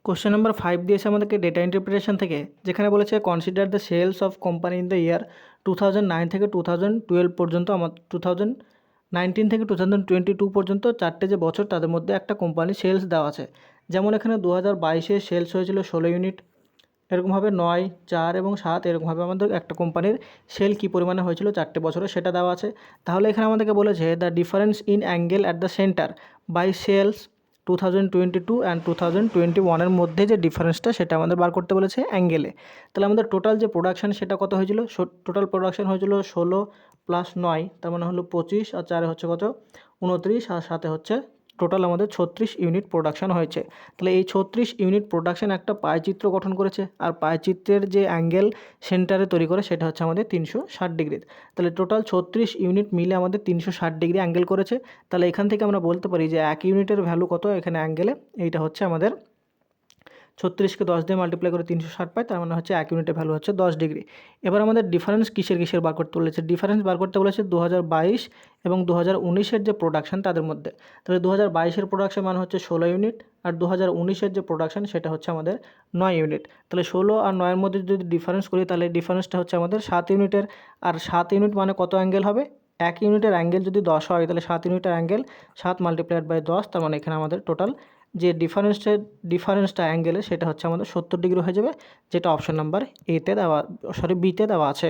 Question number 5 দিয়েছে আমাদেরকে data interpretation থেকে, যেখানে বলেছে consider the sales of company in the year 2009 থেকে 2012 পর্যন্ত। 2019 থেকে 2022 পর্যন্ত চারটে যে বছর তাদের মধ্যে একটা কোম্পানির সেলস দেওয়া আছে। যেমন এখানে 2022-এ সেলস হয়েছিল 16 ইউনিট, এরকমভাবে 9, 4 এবং 7 এরকমভাবে আমাদের একটা কোম্পানির সেল কী পরিমাণে হয়েছিল চারটে বছরে সেটা দেওয়া আছে। তাহলে এখানে আমাদেরকে বলেছে the difference in angle at the centre by sales 2022 and 2021-এর মধ্যে যে ডিফারেন্সটা সেটা আমাদের বার করতে বলেছে অ্যাঙ্গেলে। তাহলে আমাদের টোটাল যে প্রোডাকশান সেটা কত হয়েছিল? টোটাল প্রোডাকশান হয়েছিল 16 + 9, তার মানে হলো 25, আর 4 হচ্ছে কত 29, আর 7 হচ্ছে টোটাল আমাদের 36 ইউনিট প্রোডাকশান হয়েছে। তাহলে এই 36 ইউনিট প্রোডাকশান একটা পায়চিত্র গঠন করেছে, আর পায়চিত্রের যে অ্যাঙ্গেল সেন্টারে তৈরি করে সেটা হচ্ছে আমাদের 360 ডিগ্রি। তাহলে টোটাল 36 ইউনিট মিলে আমাদের 360 ডিগ্রি অ্যাঙ্গেল করেছে। তাহলে এখান থেকে আমরা বলতে পারি যে 1 ইউনিটের ভ্যালু কত এখানে অ্যাঙ্গেলে, এইটা হচ্ছে আমাদের 36কে 10 দিয়ে মাল্টিপ্লাই করে 360 পাই, তার মানে হচ্ছে 1 ইউনিটের ভ্যালু হচ্ছে 10 ডিগ্রি। এবার আমাদের ডিফারেন্স কিসের বার করতে বলেছে? ডিফারেন্স বার করতে বলেছে 2022 এবং 2019-এর যে প্রোডাকশান তাদের মধ্যে। তাহলে 2022-এর প্রোডাকশান মানে হচ্ছে 16 ইউনিট, আর 2019-এর যে প্রোডাকশান সেটা হচ্ছে আমাদের 9 ইউনিট। তাহলে 16 আর 9-এর মধ্যে যদি ডিফারেন্স করি তাহলে ডিফারেন্সটা হচ্ছে আমাদের 7 ইউনিটের। আর 7 ইউনিট মানে কত অ্যাঙ্গেল হবে? 1 ইউনিটের অ্যাঙ্গেল যদি 10 হয় তাহলে 7 ইউনিটের অ্যাঙ্গেল 7 × 10, তার মানে এখানে আমাদের টোটাল যে ডিফারেন্সটা অ্যাঙ্গেলে সেটা হচ্ছে আমাদের 70 ডিগ্রি হয়ে যাবে, যেটা অপশন নাম্বার বিতে দেওয়া আছে।